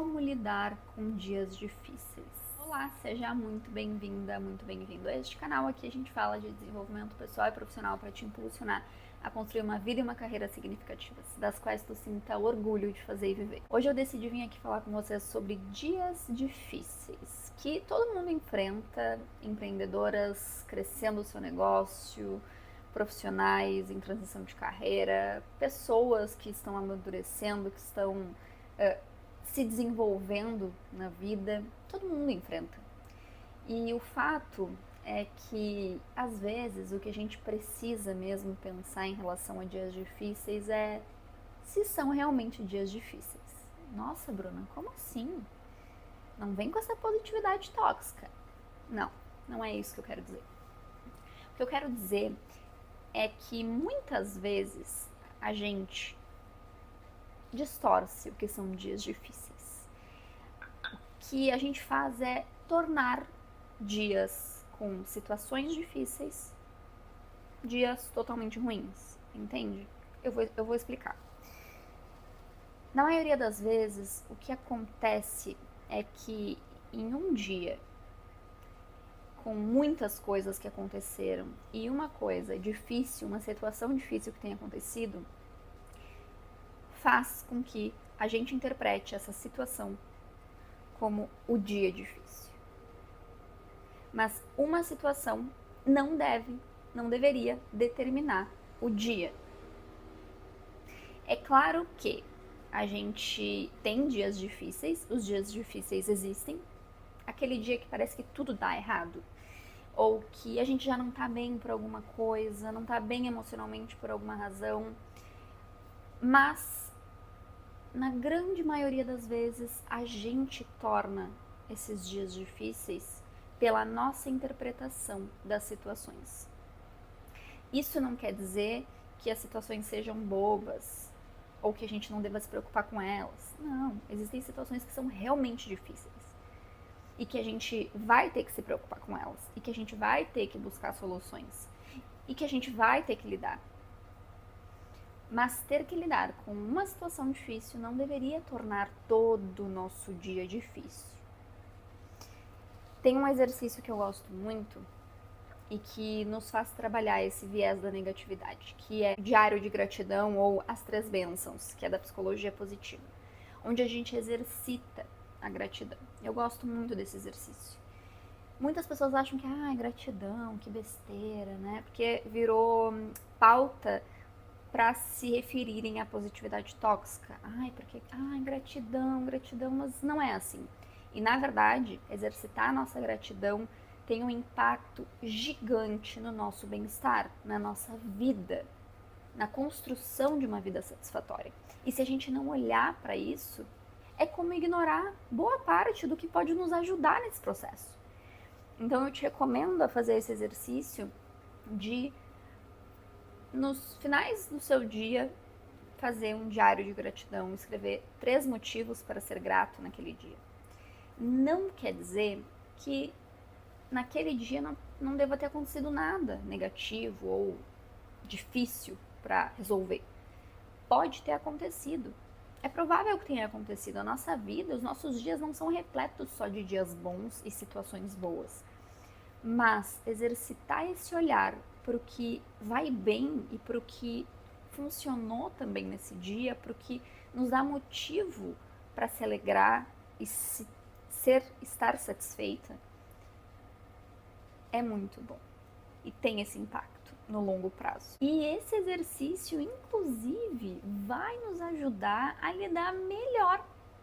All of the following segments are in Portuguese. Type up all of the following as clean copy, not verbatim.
como lidar com dias difíceis. Olá, seja muito bem-vinda, muito bem-vindo a este canal. Aqui a gente fala de desenvolvimento pessoal e profissional para te impulsionar a construir uma vida e uma carreira significativas, das quais tu sinta orgulho de fazer e viver. Hoje eu decidi vir aqui falar com vocês sobre dias difíceis que todo mundo enfrenta, empreendedoras crescendo o seu negócio, profissionais em transição de carreira, pessoas que estão amadurecendo, que estão se desenvolvendo na vida, todo mundo enfrenta. E o fato é que, às vezes, o que a gente precisa mesmo pensar em relação a dias difíceis é se são realmente dias difíceis. Nossa, Bruna, como assim? Não vem com essa positividade tóxica. Não, não é isso que eu quero dizer. O que eu quero dizer é que muitas vezes a gente distorce o que são dias difíceis. O que a gente faz é tornar dias com situações difíceis dias totalmente ruins, entende? Eu vou explicar. Na maioria das vezes, o que acontece é que em um dia, com muitas coisas que aconteceram e uma coisa difícil, uma situação difícil que tem acontecido, faz com que a gente interprete essa situação como o dia difícil. Mas uma situação não deveria determinar o dia. É claro que a gente tem dias difíceis, os dias difíceis existem, aquele dia que parece que tudo dá errado, ou que a gente já não tá bem por alguma coisa, não tá bem emocionalmente por alguma razão, mas na grande maioria das vezes a gente torna esses dias difíceis pela nossa interpretação das situações. Isso não quer dizer que as situações sejam bobas ou que a gente não deva se preocupar com elas. Não, existem situações que são realmente difíceis e que a gente vai ter que se preocupar com elas e que a gente vai ter que buscar soluções e que a gente vai ter que lidar. Mas ter que lidar com uma situação difícil não deveria tornar todo o nosso dia difícil. Tem um exercício que eu gosto muito e que nos faz trabalhar esse viés da negatividade, que é o diário de gratidão ou as 3 bênçãos, que é da psicologia positiva, onde a gente exercita a gratidão. Eu gosto muito desse exercício. Muitas pessoas acham que, gratidão, que besteira, né? Porque virou pauta para se referirem à positividade tóxica. Gratidão, gratidão, mas não é assim. E na verdade, exercitar a nossa gratidão tem um impacto gigante no nosso bem-estar, na nossa vida, na construção de uma vida satisfatória. E se a gente não olhar para isso, é como ignorar boa parte do que pode nos ajudar nesse processo. Então eu te recomendo a fazer esse exercício de, nos finais do seu dia, fazer um diário de gratidão, escrever 3 motivos para ser grato naquele dia. Não quer dizer que naquele dia não deva ter acontecido nada negativo ou difícil para resolver. Pode ter acontecido. É provável que tenha acontecido. A nossa vida, os nossos dias não são repletos só de dias bons e situações boas. Mas exercitar esse olhar para o que vai bem e para o que funcionou também nesse dia, para o que nos dá motivo para se alegrar e estar satisfeita, é muito bom e tem esse impacto no longo prazo. E esse exercício, inclusive, vai nos ajudar a lidar melhor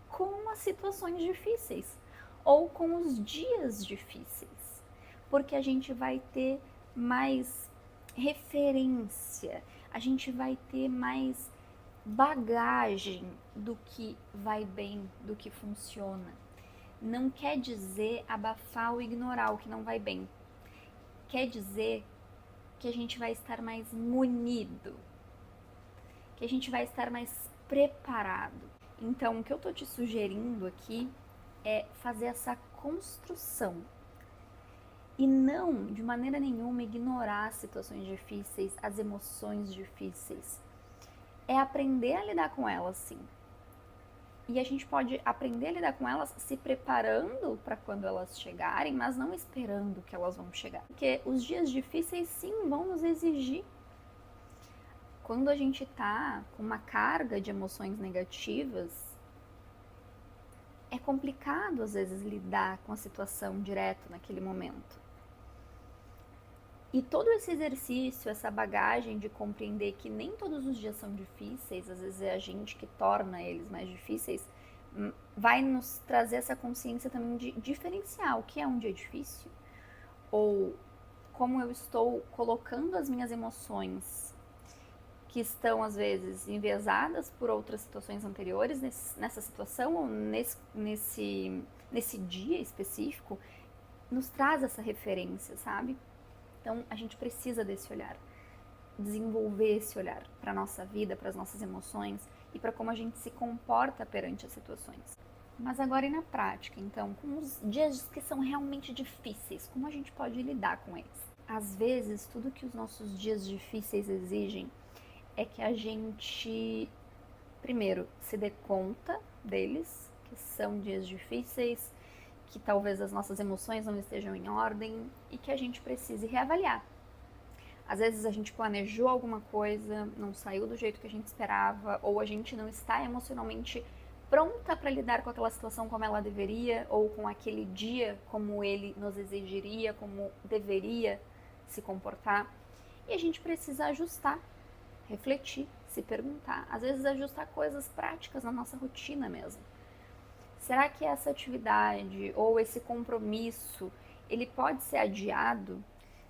com as situações difíceis ou com os dias difíceis, porque a gente vai ter mais referência, a gente vai ter mais bagagem do que vai bem, do que funciona. Não quer dizer abafar ou ignorar o que não vai bem. Quer dizer que a gente vai estar mais munido, que a gente vai estar mais preparado. Então, o que eu tô te sugerindo aqui é fazer essa construção e não, de maneira nenhuma, ignorar as situações difíceis, as emoções difíceis. É aprender a lidar com elas, sim. E a gente pode aprender a lidar com elas se preparando para quando elas chegarem, mas não esperando que elas vão chegar. Porque os dias difíceis, sim, vão nos exigir. Quando a gente tá com uma carga de emoções negativas, é complicado às vezes lidar com a situação direto naquele momento. E todo esse exercício, essa bagagem de compreender que nem todos os dias são difíceis, às vezes é a gente que torna eles mais difíceis, vai nos trazer essa consciência também de diferenciar o que é um dia difícil, ou como eu estou colocando as minhas emoções, que estão às vezes enviesadas por outras situações anteriores nessa situação, ou nesse dia específico, nos traz essa referência, sabe? Então, a gente precisa desse olhar, desenvolver esse olhar para a nossa vida, para as nossas emoções e para como a gente se comporta perante as situações. Mas agora e na prática, então, com os dias que são realmente difíceis, como a gente pode lidar com eles? Às vezes, tudo que os nossos dias difíceis exigem é que a gente, primeiro, se dê conta deles, que são dias difíceis, que talvez as nossas emoções não estejam em ordem e que a gente precise reavaliar. Às vezes a gente planejou alguma coisa, não saiu do jeito que a gente esperava, ou a gente não está emocionalmente pronta para lidar com aquela situação como ela deveria, ou com aquele dia como ele nos exigiria, como deveria se comportar. E a gente precisa ajustar, refletir, se perguntar. Às vezes ajustar coisas práticas na nossa rotina mesmo. Será que essa atividade ou esse compromisso, ele pode ser adiado?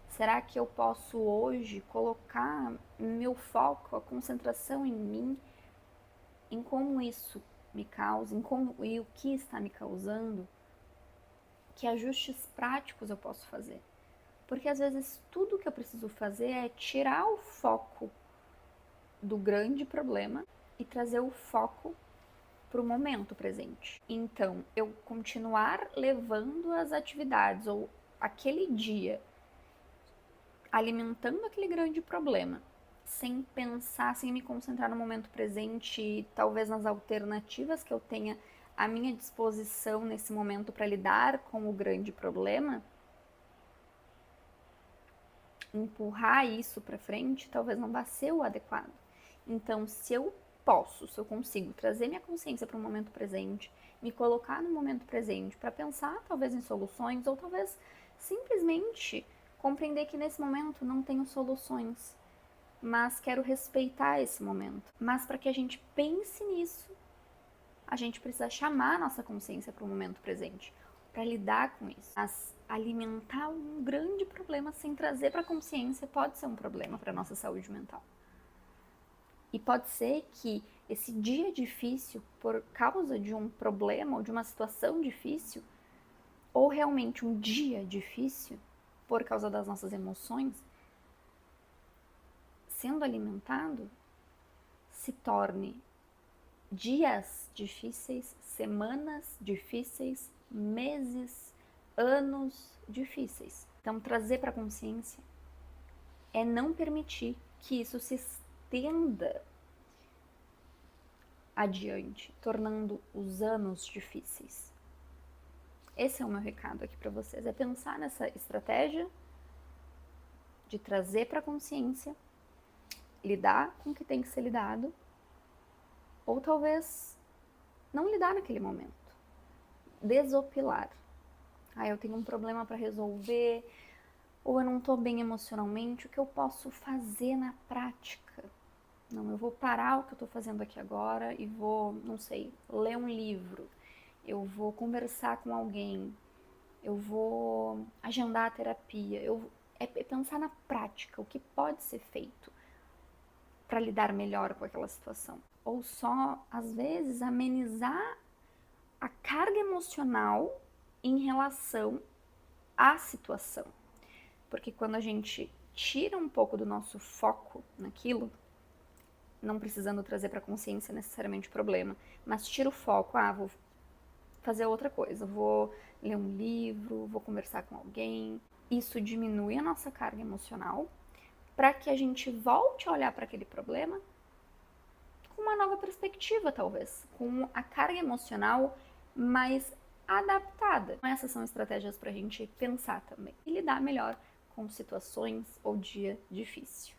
Será que eu posso hoje colocar meu foco, a concentração em mim, em como isso me causa, em como e o que está me causando? Que ajustes práticos eu posso fazer? Porque às vezes tudo que eu preciso fazer é tirar o foco do grande problema e trazer o foco para o momento presente. Então, eu continuar levando as atividades ou aquele dia alimentando aquele grande problema, sem pensar, sem me concentrar no momento presente e talvez nas alternativas que eu tenha à minha disposição nesse momento para lidar com o grande problema, empurrar isso para frente talvez não vá ser o adequado. Então, se eu consigo trazer minha consciência para o momento presente, me colocar no momento presente para pensar talvez em soluções ou talvez simplesmente compreender que nesse momento não tenho soluções, mas quero respeitar esse momento. Mas para que a gente pense nisso, a gente precisa chamar a nossa consciência para o momento presente, para lidar com isso. Mas alimentar um grande problema sem trazer para a consciência pode ser um problema para a nossa saúde mental. E pode ser que esse dia difícil, por causa de um problema ou de uma situação difícil, ou realmente um dia difícil, por causa das nossas emoções, sendo alimentado, se torne dias difíceis, semanas difíceis, meses, anos difíceis. Então, trazer para a consciência é não permitir que isso se estenda adiante, tornando os anos difíceis. Esse é o meu recado aqui para vocês, é pensar nessa estratégia de trazer para a consciência, lidar com o que tem que ser lidado, ou talvez não lidar naquele momento, desopilar. Eu tenho um problema para resolver, ou eu não estou bem emocionalmente, o que eu posso fazer na prática? Não, eu vou parar o que eu estou fazendo aqui agora e vou, não sei, ler um livro, eu vou conversar com alguém, eu vou agendar a terapia, é pensar na prática, o que pode ser feito para lidar melhor com aquela situação. Ou só, às vezes, amenizar a carga emocional em relação à situação. Porque quando a gente tira um pouco do nosso foco naquilo, não precisando trazer para a consciência necessariamente o problema, mas tira o foco, vou fazer outra coisa, vou ler um livro, vou conversar com alguém. Isso diminui a nossa carga emocional para que a gente volte a olhar para aquele problema com uma nova perspectiva, talvez, com a carga emocional mais adaptada. Então, essas são estratégias para a gente pensar também e lidar melhor com situações ou dia difícil.